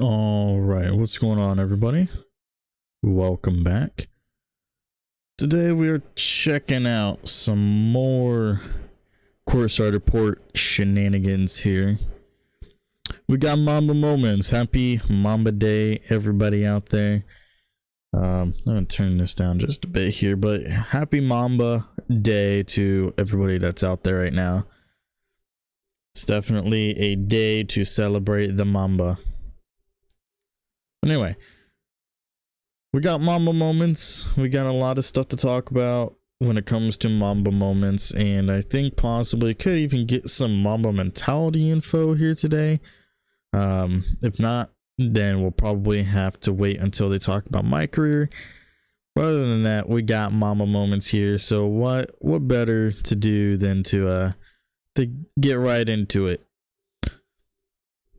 All right, what's going on, everybody? Welcome back. Today we are checking out some more Courtside report shenanigans here. We got Mamba Moments. Happy Mamba Day, everybody out there. I'm gonna turn this down just a bit here, but happy Mamba Day to everybody that's out there right now. It's definitely a day to celebrate the Mamba. Anyway, we got Mamba Moments. We got a lot of stuff to talk about when it comes to Mamba Moments, and I think possibly could even get some Mamba mentality info here today. If not, then we'll probably have to wait until they talk about Mycareer. But other than that, we got Mamba Moments here. So what better to do than to get right into it.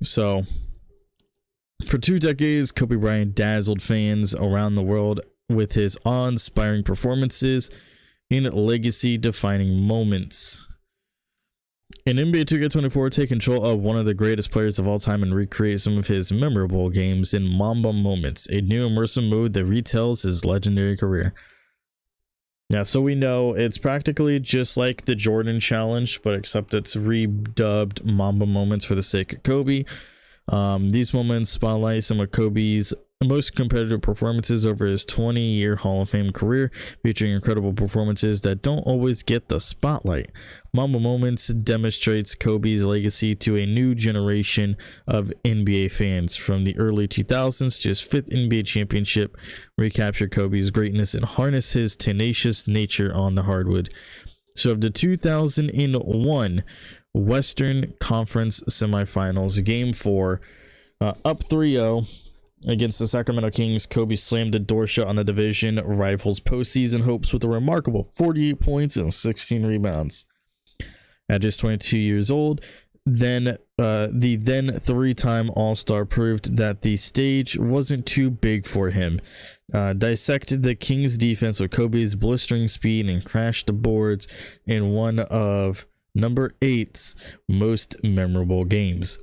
So for 2 decades, Kobe Bryant dazzled fans around the world with his awe-inspiring performances in legacy-defining moments. In NBA2K24, take control of one of the greatest players of all time and recreate some of his memorable games in Mamba Moments, a new immersive mode that retells his legendary career. Yeah, so we know it's practically just like the Jordan Challenge, but except it's redubbed Mamba Moments for the sake of Kobe. These moments spotlight some of Kobe's most competitive performances over his 20-year Hall of Fame career, featuring incredible performances that don't always get the spotlight. Mamba Moments demonstrates Kobe's legacy to a new generation of NBA fans. From the early 2000s to his 5th NBA championship, recapture Kobe's greatness and harness his tenacious nature on the hardwood. So of the 2001 Western Conference semifinals, game 4, up 3-0 against the Sacramento Kings, Kobe slammed a door shut on the division rivals' postseason hopes with a remarkable 48 points and 16 rebounds. At just 22 years old, the then 3-time All-Star proved that the stage wasn't too big for him. Dissected the Kings defense with Kobe's blistering speed and crashed the boards in one of number 8's most memorable games.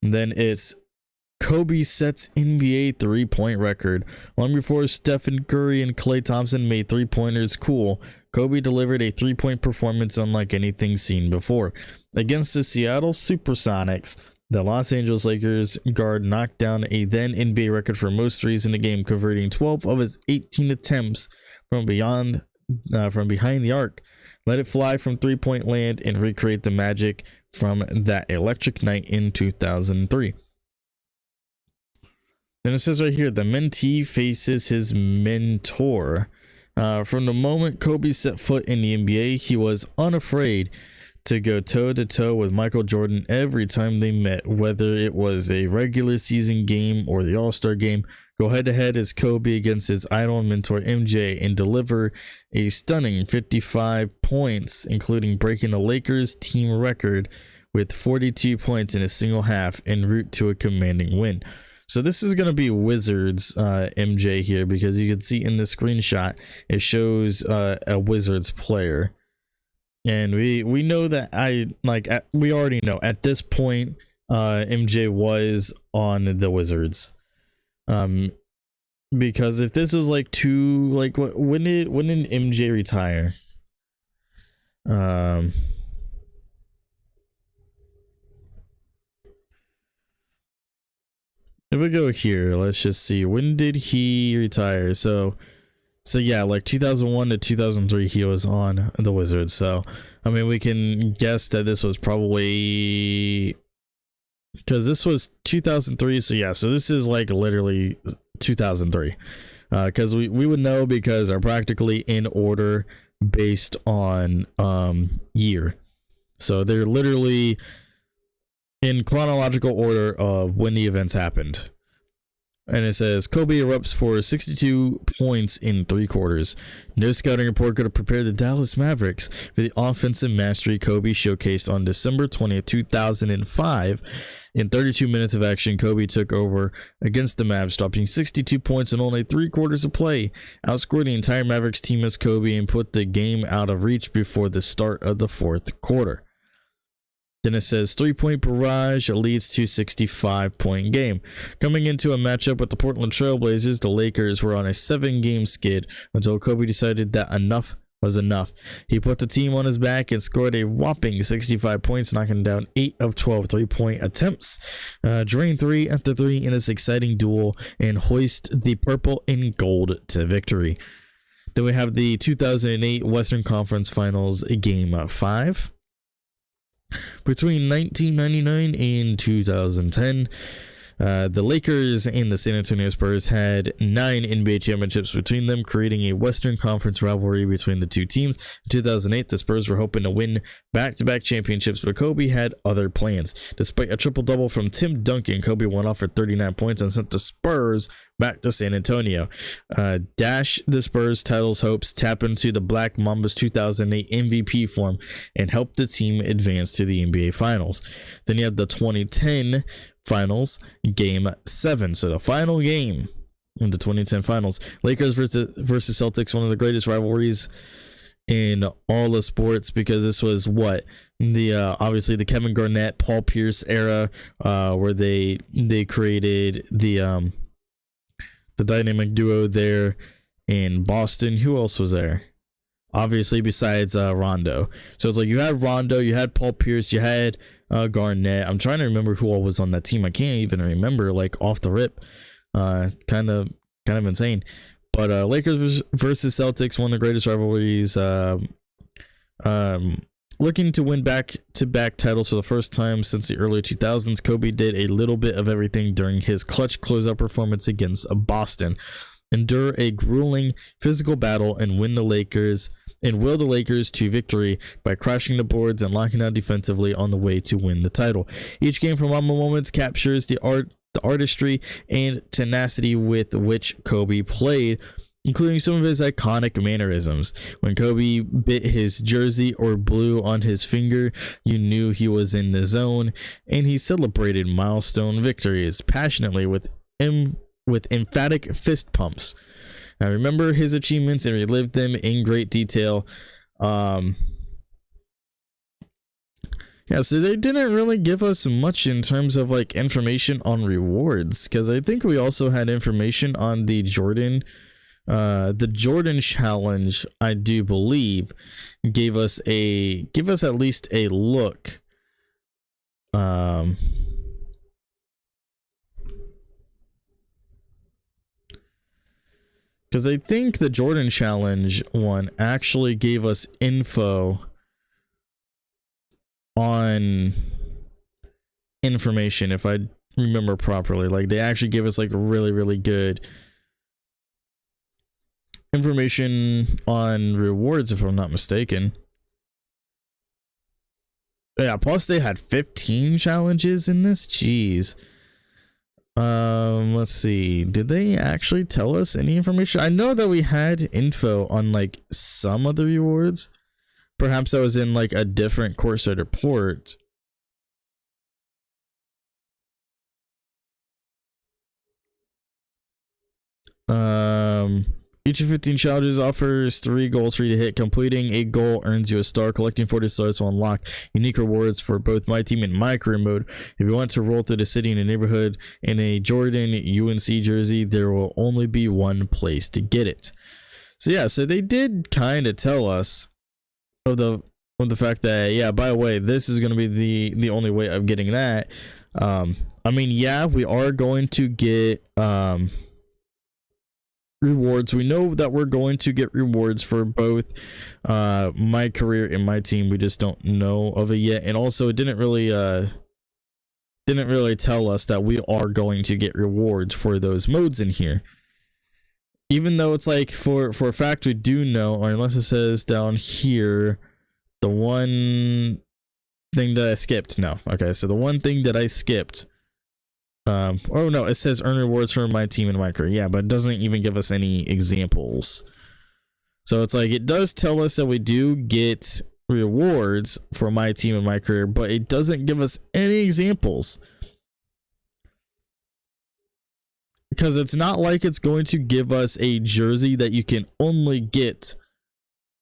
And then it's Kobe sets NBA 3-point record. Long before Steph and Curry and Klay Thompson made 3-pointers cool, Kobe delivered a 3-point performance unlike anything seen before. Against the Seattle Supersonics, the Los Angeles Lakers guard knocked down a then NBA record for most threes in the game, converting 12 of his 18 attempts from behind the arc. Let it fly from 3-point land and recreate the magic from that electric night in 2003. Then it says right here, the mentee faces his mentor. From the moment Kobe set foot in the NBA, he was unafraid to go toe-to-toe with Michael Jordan every time they met, whether it was a regular season game or the All-Star game. Go head-to-head as Kobe against his idol and mentor MJ and deliver a stunning 55 points, including breaking the Lakers team record with 42 points in a single half en route to a commanding win. So this is going to be Wizards MJ here, because you can see in the screenshot it shows a Wizards player, and we know that we already know at this point MJ was on the Wizards, because if this was when did MJ retire? If we go here, let's just see, when did he retire? So yeah, like 2001 to 2003 he was on the Wizards. So I mean, we can guess that this was probably, because this was 2003, so yeah, so this is like literally 2003, because we would know because they're practically in order based on year, so they're literally in chronological order of when the events happened. And it says Kobe erupts for 62 points in 3 quarters. No scouting report could have prepared the Dallas Mavericks for the offensive mastery Kobe showcased on December 20th, 2005. In 32 minutes of action, Kobe took over against the Mavs, dropping 62 points in only 3 quarters of play, outscored the entire Mavericks team as Kobe, and put the game out of reach before the start of the 4th quarter. Then it says 3-point barrage leads to 65-point game. Coming into a matchup with the Portland Trailblazers, the Lakers were on a 7-game skid until Kobe decided that enough was enough. He put the team on his back and scored a whopping 65 points, knocking down 8 of 12 3-point attempts, drain 3 after 3 in this exciting duel, and hoist the purple and gold to victory. Then we have the 2008 Western Conference Finals Game 5. Between 1999 and 2010, the Lakers and the San Antonio Spurs had 9 NBA championships between them, creating a Western Conference rivalry between the two teams. In 2008, the Spurs were hoping to win back-to-back championships, but Kobe had other plans. Despite a triple-double from Tim Duncan, Kobe went off for 39 points and sent the Spurs back to San Antonio. Dash the Spurs title's hopes, tap into the Black Mamba's 2008 MVP form, and help the team advance to the NBA Finals. Then you have the 2010 Finals, Game 7. So the final game in the 2010 Finals, Lakers versus Celtics, one of the greatest rivalries in all of sports, because this was what the obviously the Kevin Garnett, Paul Pierce era, where they created the dynamic duo there in Boston. Who else was there? Obviously, besides Rondo. So it's like you had Rondo, you had Paul Pierce, you had Garnett. I'm trying to remember who all was on that team. I can't even remember, like, off the rip. Kind of insane. But Lakers versus Celtics, one of the greatest rivalries. Looking to win back-to-back titles for the first time since the early 2000s, Kobe did a little bit of everything during his clutch closeout performance against Boston. Endure a grueling physical battle and will the Lakers to victory by crashing the boards and locking out defensively on the way to win the title. Each game from Mamba Moments captures the artistry and tenacity with which Kobe played, including some of his iconic mannerisms. When Kobe bit his jersey or blew on his finger, you knew he was in the zone, and he celebrated milestone victories passionately with emphatic fist pumps. I remember his achievements and relived them in great detail. Yeah, so they didn't really give us much in terms of like information on rewards, because I think we also had information on the Jordan challenge. I do believe gave us at least a look. Because I think the Jordan challenge one actually gave us info on information, if I remember properly. Like, they actually gave us like really, really good information on rewards, if I'm not mistaken. Yeah, plus they had 15 challenges in this. Jeez. Let's see. Did they actually tell us any information? I know that we had info on like some of the rewards. Perhaps that was in like a different Courtside report. Each of 15 challenges offers 3 goals for you to hit. Completing a goal earns you a star. Collecting 40 stars will unlock unique rewards for both My Team and Mycareer mode. If you want to roll through the city in a neighborhood in a Jordan UNC jersey, there will only be one place to get it. So yeah, so they did kind of tell us of the fact that, yeah, by the way, this is going to be the only way of getting that. I mean, yeah, we are going to get rewards. We know that we're going to get rewards for both Mycareer and My Team. We just don't know of it yet. And also, it didn't really tell us that we are going to get rewards for those modes in here. Even though it's like for a fact we do know, or unless it says down here, the one thing that I skipped. No, okay, so the one thing that I skipped. Oh no, it says earn rewards for My Team and Mycareer. Yeah, but it doesn't even give us any examples. So it's like, it does tell us that we do get rewards for My Team and Mycareer, but it doesn't give us any examples. Because it's not like it's going to give us a jersey that you can only get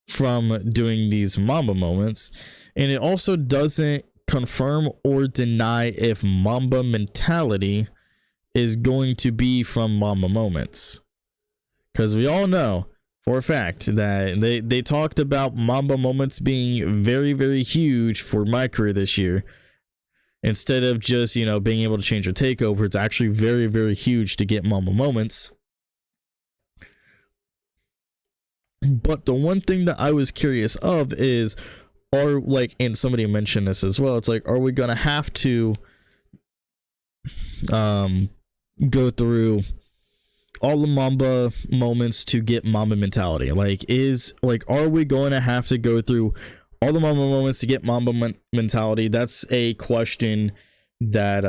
from doing these Mamba moments. And it also doesn't confirm or deny if Mamba mentality is going to be from Mamba Moments. Because we all know for a fact that they talked about Mamba Moments being very, very huge for Mycareer this year. Instead of just, being able to change your takeover, it's actually very, very huge to get Mamba Moments. But the one thing that I was curious of is, and somebody mentioned this as well, it's like, are we gonna have to go through all the Mamba Moments to get Mamba mentality? Are we going to have to go through all the Mamba Moments to get Mamba mentality? That's a question that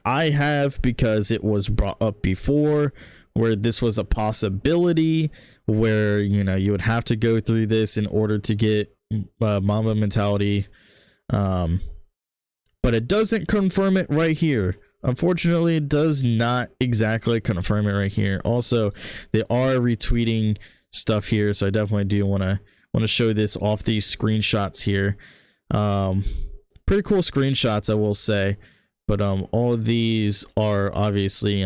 I have, because it was brought up before, where this was a possibility, where you would have to go through this in order to get Mamba mentality, but it doesn't confirm it right here. Unfortunately, it does not exactly confirm it right here. Also, they are retweeting stuff here, so I definitely do want to show this off these screenshots here. Pretty cool screenshots, I will say, but all of these are obviously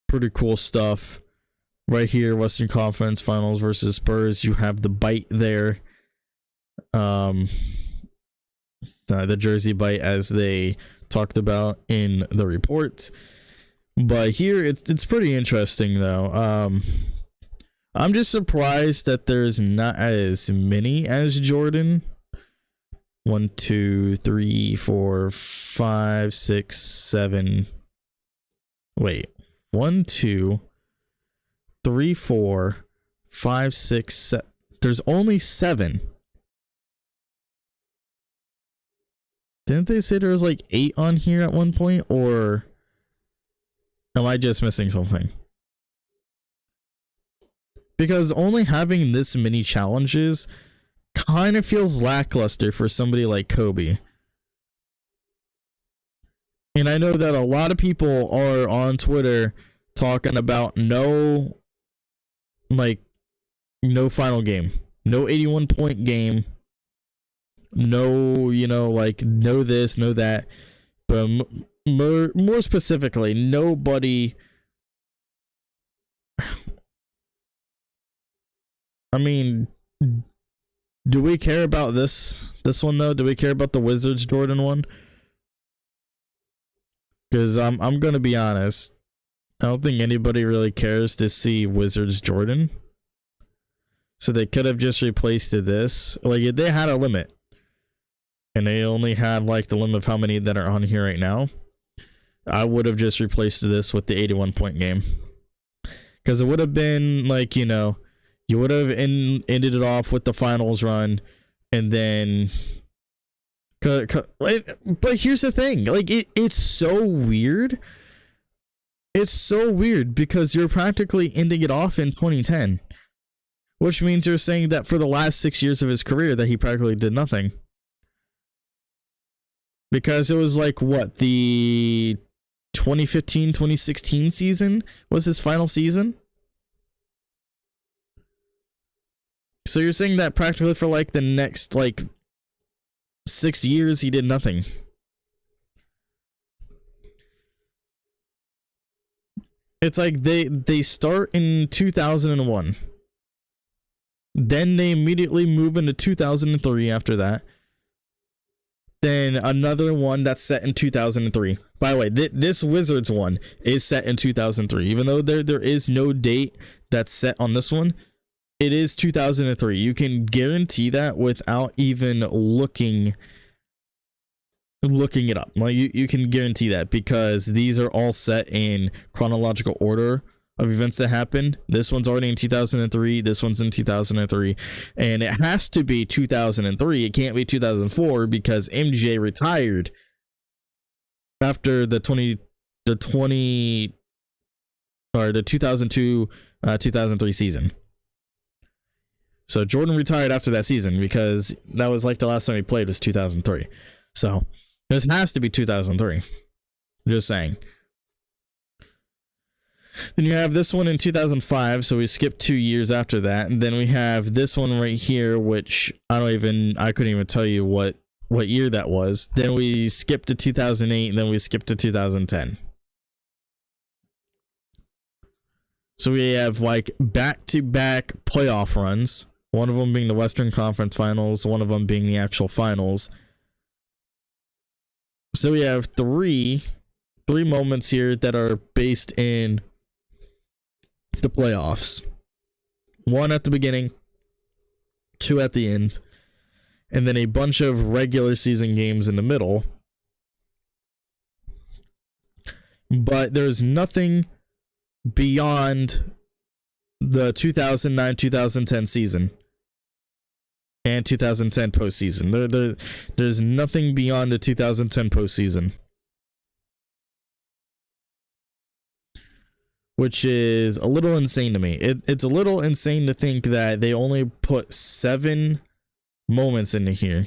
pretty cool stuff. Right here, Western Conference Finals versus Spurs. You have the bite there, the jersey bite, as they talked about in the report. But here, it's pretty interesting though. I'm just surprised that there's not as many as Jordan. 1, 2, 3, 4, 5, 6, 7. Wait, 1, 2, 3, 4, 5, 6, 7. There's only 7. Didn't they say there was 8 on here at one point, or am I just missing something? Because only having this many challenges kind of feels lackluster for somebody like Kobe. And I know that a lot of people are on Twitter talking about no final game, no 81 point game, no, no this, no that. But more specifically, nobody. I mean, do we care about this one though? Do we care about the Wizards Jordan one? Because I'm gonna be honest, I don't think anybody really cares to see Wizards Jordan. So they could have just replaced this. They had a limit, and they only had the limit of how many that are on here right now. I would have just replaced this with the 81 point game, because it would have been you would have ended it off with the finals run, and then. But here's the thing, it's so weird. It's so weird because you're practically ending it off in 2010, which means you're saying that for the last 6 years of his career that he practically did nothing. Because it was the 2015-2016 season was his final season. So you're saying that practically for the next 6 years he did nothing. It's they start in 2001. Then they immediately move into 2003 after that. Then another one that's set in 2003. By the way, this Wizards one is set in 2003. Even though there is no date that's set on this one, it is 2003. You can guarantee that without even looking it up. You can guarantee that, because these are all set in chronological order of events that happened. This one's already in 2003. This one's in 2003, and it has to be 2003. It can't be 2004 because MJ retired after the 2002 2003 season. So Jordan retired after that season, because that was the last time he played was 2003. So this has to be 2003. Just saying. Then you have this one in 2005, so we skipped 2 years after that, and then we have this one right here, which I couldn't even tell you what year that was. Then we skipped to 2008, and then we skipped to 2010. So we have like back-to-back playoff runs, one of them being the Western Conference Finals, one of them being the actual finals. So we have three moments here that are based in the playoffs. One at the beginning, two at the end, and then a bunch of regular season games in the middle. But there's nothing beyond the 2009-2010 season and 2010 postseason. There's nothing beyond the 2010 postseason, which is a little insane to me. It's a little insane to think that they only put 7 moments into here.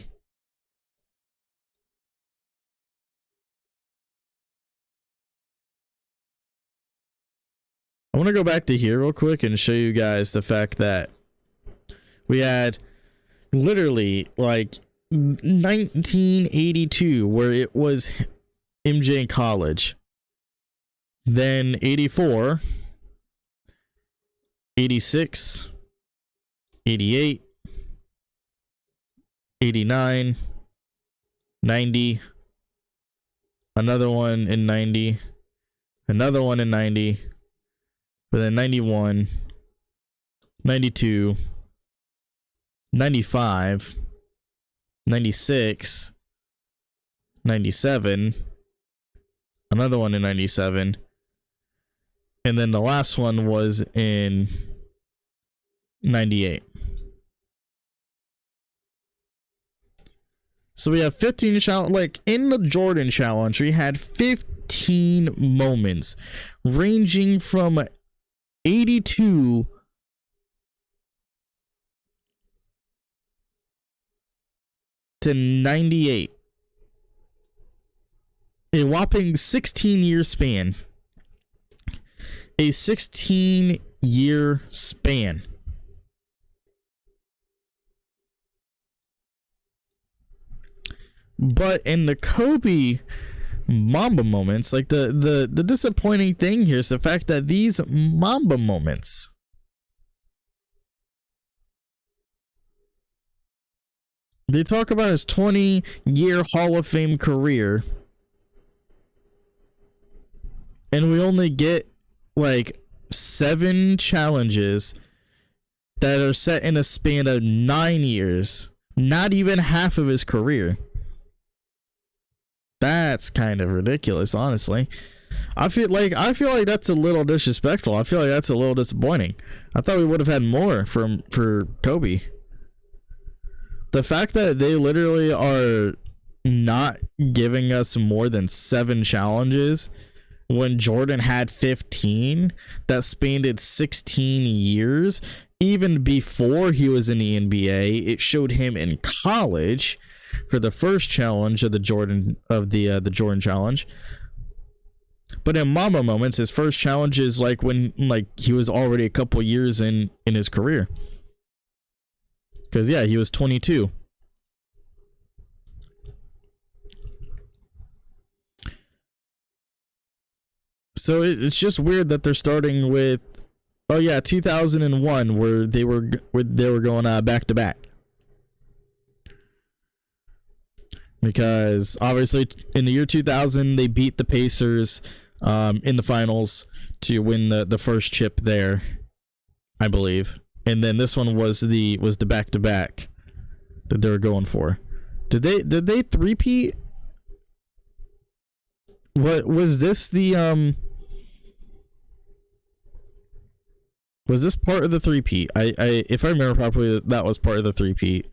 I want to go back to here real quick and show you guys the fact that we had literally like 1982 where it was MJ in college. Then 84, 86, 88, 89, 90, another one in 90, another one in 90, but then 91, 92, 95, 96, 97, another one in 97, and then the last one was in 98. So we have 15 challenge, like in the Jordan challenge, we had 15 moments ranging from 82 to 98. A whopping 16-year span. A 16-year span. But in the Kobe Mamba moments, like the disappointing thing here is the fact that these Mamba moments they talk about his 20-year Hall of Fame career, and we only get like 7 challenges that are set in a span of 9 years, not even half of his career. That's kind of ridiculous, honestly. I feel like that's a little disrespectful. I feel like that's a little disappointing. I thought we would have had more for Kobe. The fact that they literally are not giving us more than 7 challenges when Jordan had 15 that spanned 16 years, even before he was in the NBA. It showed him in college for the first challenge of the Jordan challenge. But in Mamba moments, his first challenge is like when he was already a couple years in his career. Because yeah, he was 22. So it's just weird that they're starting with 2001 where they were going back to back. Because obviously in the year 2000 they beat the Pacers in the finals to win the first chip there, I believe. And then this one was the back to back that they were going for. Did they three-peat? What was this was this part of the three-peat? I if I remember properly, that was part of the three-peat.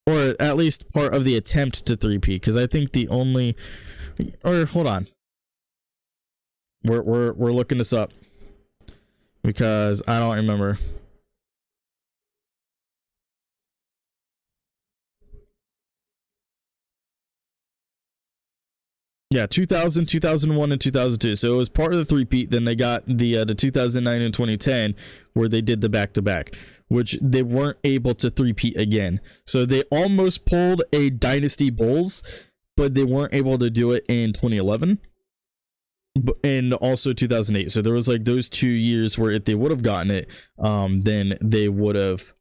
Or at least part of the attempt to three-peat, because I think hold on. We're looking this up because I don't remember. Yeah, 2000, 2001, and 2002. So it was part of the three-peat. Then they got the 2009 and 2010 where they did the back-to-back, which they weren't able to three-peat again. So they almost pulled a Dynasty Bulls, but they weren't able to do it in 2011 and also 2008. So there was like those 2 years where if they would have gotten it, then they would have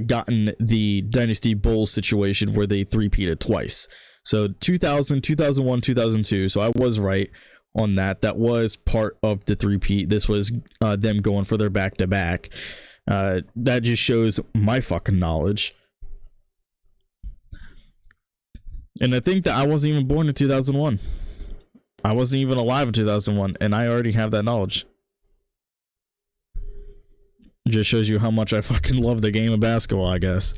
gotten the Dynasty Bulls situation where they three-peated twice. So 2000, 2001, 2002. So I was right on that. That was part of the three-peat. This was them going for their back-to-back. That just shows my fucking knowledge. And I think that I wasn't even born in 2001. I wasn't even alive in 2001, and I already have that knowledge. Just shows you how much I fucking love the game of basketball, I guess.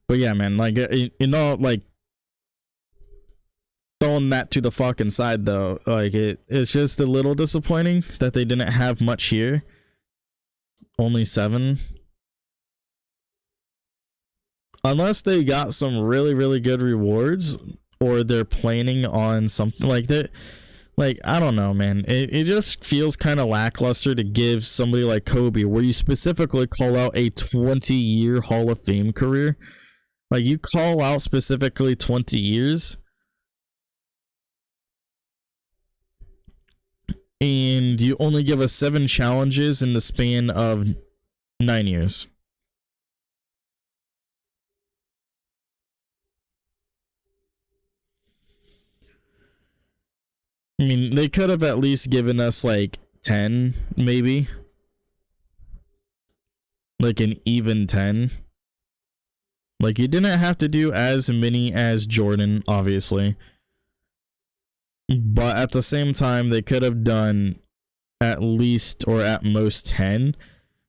But yeah, man, like, you know, like, throwing that to the fucking side, though, like, it's just a little disappointing that they didn't have much here. Only 7. Unless they got some really, really good rewards, or they're planning on something like that. Like, I don't know, man. It just feels kind of lackluster to give somebody like Kobe, where you specifically call out a 20-year Hall of Fame career. Like, you call out specifically 20 years. And you only give us 7 challenges in the span of 9 years. I mean, they could have at least given us like 10, maybe. Like an even 10. Like, you didn't have to do as many as Jordan, obviously. But at the same time, they could have done at least or at most 10.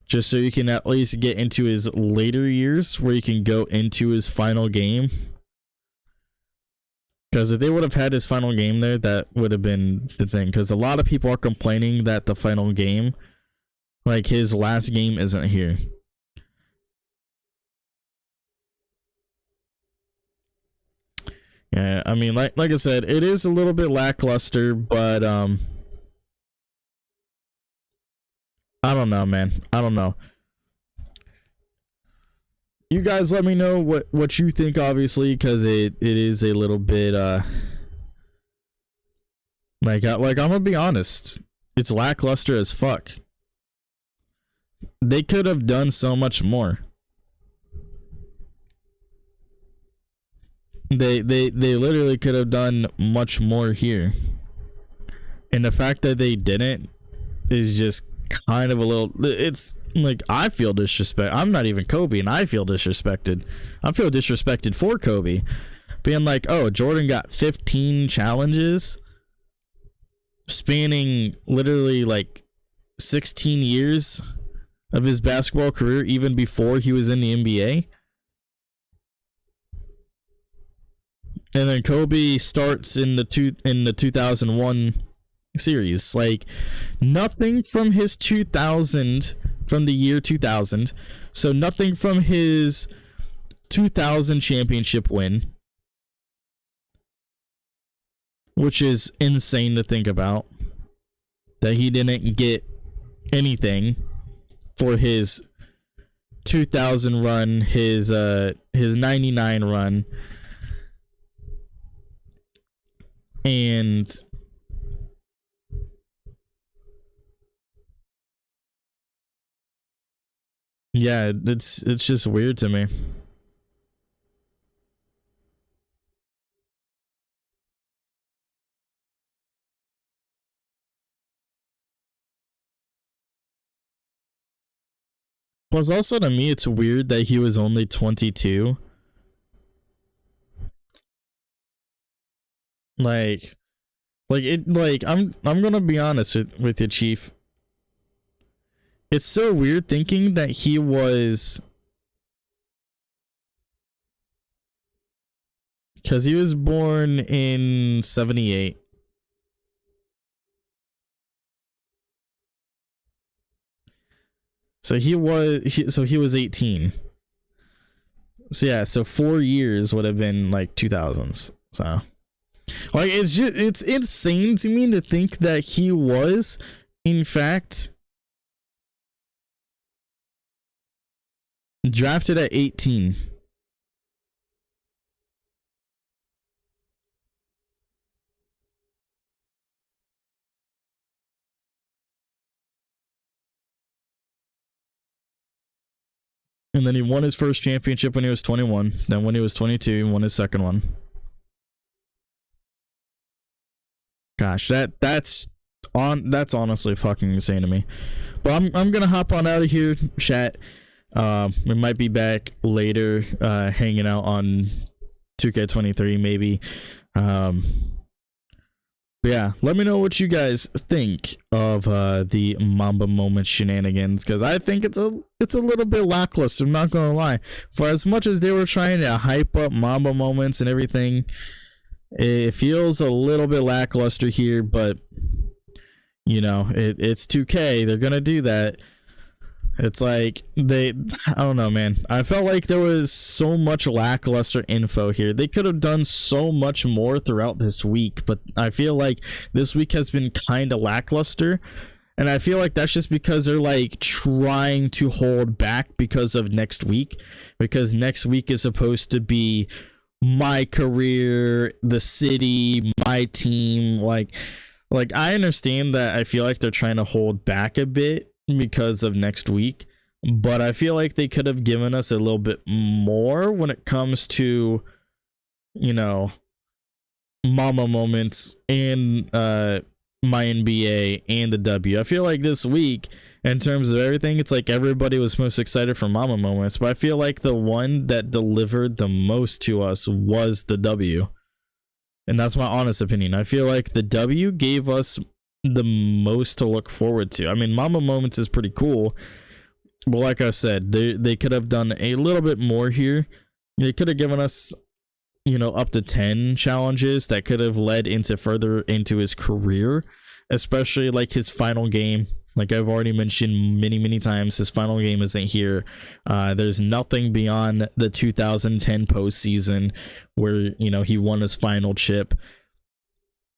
Just so you can at least get into his later years where you can go into his final game. Because if they would have had his final game there, that would have been the thing. Because a lot of people are complaining that the final game, like his last game, isn't here. Yeah, I mean, like I said, it is a little bit lackluster, but I don't know, man. I don't know. You guys let me know what you think, obviously, because it is a little bit like I'm gonna be honest, it's lackluster as fuck. They could have done so much more. They literally could have done much more here. And the fact that they didn't is just kind of a little, it's like, I feel disrespect. I'm not even Kobe and I feel disrespected. I feel disrespected for Kobe being like, oh, Jordan got 15 challenges spanning literally like 16 years of his basketball career, even before he was in the NBA. And then Kobe starts in the 2001 series. Like, nothing from his 2000, from the year 2000. So nothing from his 2000 championship win, which is insane to think about, that he didn't get anything for his 2000 run, his 99 run. And yeah, it's just weird to me. Plus, also to me, it's weird that he was only 22. Like I'm gonna be honest with you, Chief. It's so weird thinking that he was, because he was born in 78. So he was 18. So yeah, so 4 years would have been like 2000s. So Like, it's insane to me to think that he was, in fact, drafted at 18. And then he won his first championship when he was 21. Then when he was 22, he won his second one. Gosh, that's honestly fucking insane to me. But I'm gonna hop on out of here, chat. We might be back later, hanging out on 2K23 maybe. Yeah, let me know what you guys think of the Mamba Moments shenanigans, because I think it's a little bit lackluster. I'm not gonna lie. For as much as they were trying to hype up Mamba Moments and everything, it feels a little bit lackluster here. But you know, it's 2K. They're gonna do that. It's like I don't know, man. I felt like there was so much lackluster info here. They could have done so much more throughout this week, but I feel like this week has been kind of lackluster. And I feel like that's just because they're like trying to hold back because of next week, because next week is supposed to be Mycareer, the city, my team. Like I understand that. I feel like they're trying to hold back a bit because of next week, but I feel like they could have given us a little bit more when it comes to, you know, Mamba Moments and my NBA and the W. I feel like this week, in terms of everything, it's like everybody was most excited for Mamba Moments, but I feel like the one that delivered the most to us was the W. And that's my honest opinion. I feel like the W gave us the most to look forward to. I mean, Mamba Moments is pretty cool, but like I said, they could have done a little bit more here. They could have given us, you know, up to 10 challenges that could have led into further into his career, especially like his final game. Like I've already mentioned many times, his final game isn't here. There's nothing beyond the 2010 postseason where, you know, he won his final chip.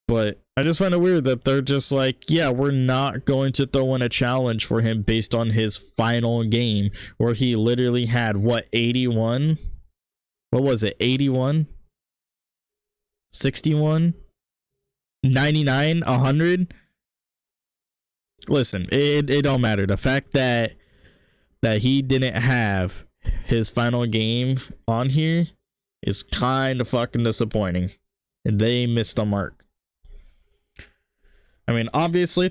But I just find it weird that they're just like, yeah, we're not going to throw in a challenge for him based on his final game where he literally had, what, 81? What was it, 81? 61? 99? 100? Listen, it don't matter. The fact that he didn't have his final game on here is kind of fucking disappointing. And they missed the mark. I mean, obviously,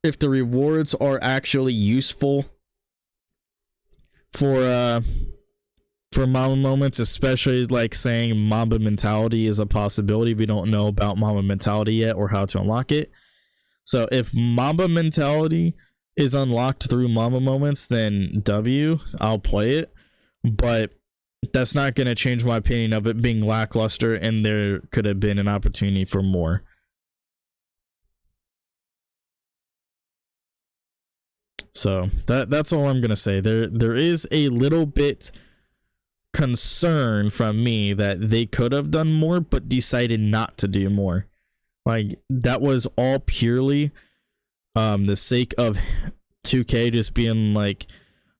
if the rewards are actually useful for Mamba Moments, especially like saying Mamba Mentality is a possibility. We don't know about Mamba Mentality yet or how to unlock it. So if Mamba Mentality is unlocked through Mamba Moments, then W, I'll play it. But that's not going to change my opinion of it being lackluster, and there could have been an opportunity for more. So that's all I'm gonna say. There is a little bit concern from me that they could have done more, but decided not to do more. Like that was all purely the sake of 2K just being like,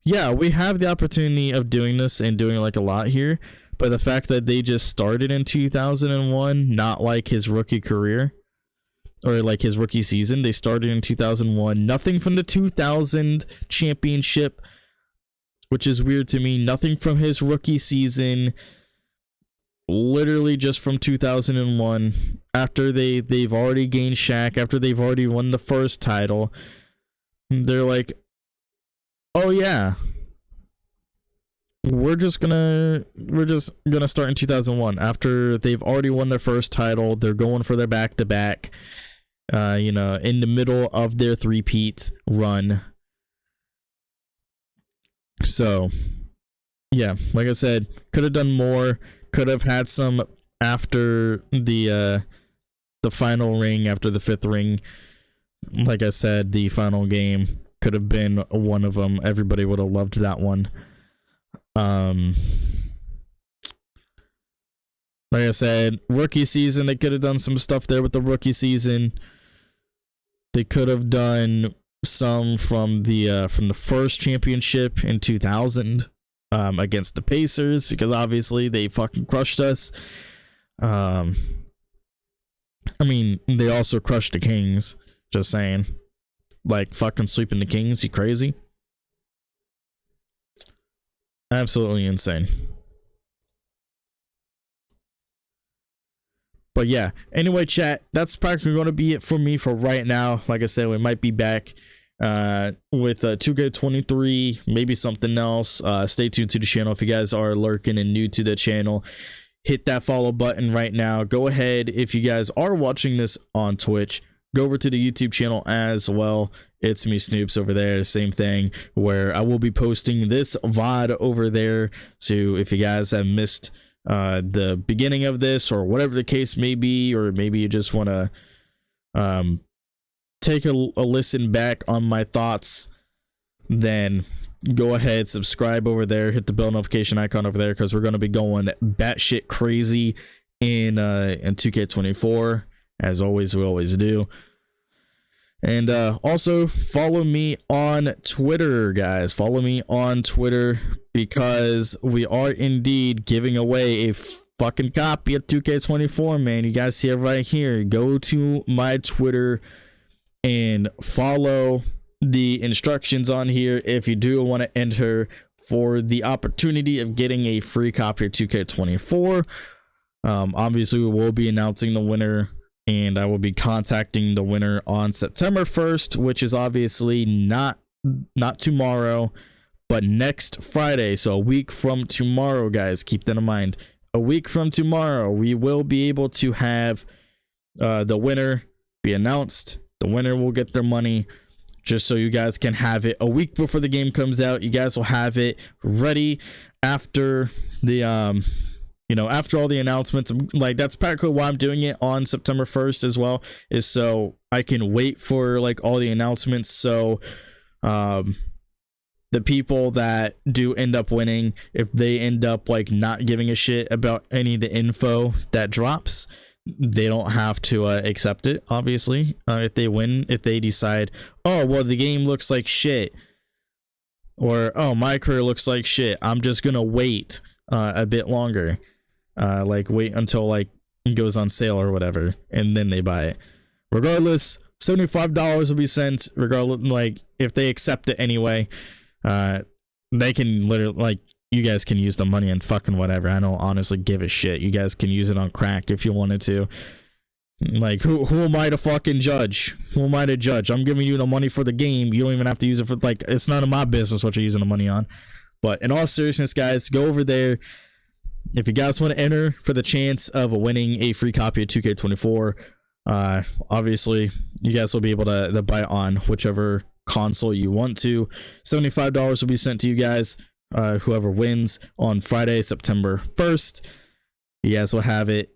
yeah, we have the opportunity of doing this and doing like a lot here, but the fact that they just started in 2001, not like his rookie career. Or like his rookie season, they started in 2001. Nothing from the 2000 championship, which is weird to me. Nothing from his rookie season. Literally just from 2001. After they've already gained Shaq, after they've already won the first title, they're like, oh yeah, we're just gonna start in 2001. After they've already won their first title, they're going for their back-to-back. You know, in the middle of their three-peat run. So, yeah, like I said, could have done more. Could have had some after the final ring, after the fifth ring. Like I said, the final game could have been one of them. Everybody would have loved that one. Like I said, rookie season, they could have done some stuff there with the rookie season. They could have done some from the first championship in 2000 against the Pacers, because obviously they fucking crushed us. I mean, they also crushed the Kings. Just saying. Like, fucking sweeping the Kings, you crazy? Absolutely insane. But yeah, anyway, chat, that's practically going to be it for me for right now. Like I said, we might be back with 2K23, maybe something else. Stay tuned to the channel. If you guys are lurking and new to the channel, hit that follow button right now. Go ahead, if you guys are watching this on Twitch, go over to the YouTube channel as well. ItsMeSnoops over there, same thing, where I will be posting this VOD over there. So if you guys have missed the beginning of this, or whatever the case may be, or maybe you just want to take a listen back on my thoughts, then go ahead, subscribe over there, hit the bell notification icon over there, because we're going to be going batshit crazy in 2K24, as always, we always do. And also follow me on Twitter, guys. Follow me on Twitter, because we are indeed giving away a fucking copy of 2K24, man. You guys see it right here. Go to my Twitter and follow the instructions on here if you do want to enter for the opportunity of getting a free copy of 2K24. Obviously, we will be announcing the winner, and I will be contacting the winner on September 1st, which is obviously not tomorrow, but next Friday. So a week from tomorrow, guys, keep that in mind. A week from tomorrow, we will be able to have the winner be announced. The winner will get their money, just so you guys can have it a week before the game comes out. You guys will have it ready after the after all the announcements. Like, that's practically why I'm doing it on September 1st as well, is so I can wait for like all the announcements. So the people that do end up winning, if they end up like not giving a shit about any of the info that drops, they don't have to accept it, obviously. If they win, if they decide, oh well, the game looks like shit, or oh, Mycareer looks like shit, I'm just gonna wait a bit longer, like wait until like it goes on sale or whatever, and then they buy it. Regardless, $75 will be sent. Regardless, like if they accept it anyway, they can literally, like, you guys can use the money and fucking whatever. I don't honestly give a shit. You guys can use it on crack if you wanted to. Like, who am I to fucking judge? Who am I to judge? I'm giving you the money for the game. You don't even have to use it for, like, it's none of my business what you're using the money on. But in all seriousness, guys, go over there. If you guys want to enter for the chance of winning a free copy of 2K24, obviously, you guys will be able to buy it on whichever console you want to. $75 will be sent to you guys. Whoever wins on Friday, September 1st, you guys will have it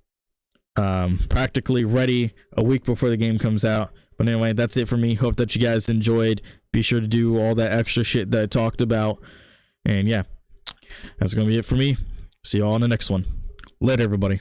practically ready a week before the game comes out. But anyway, that's it for me. Hope that you guys enjoyed. Be sure to do all that extra shit that I talked about. And yeah, that's going to be it for me. See you all in the next one. Later, everybody.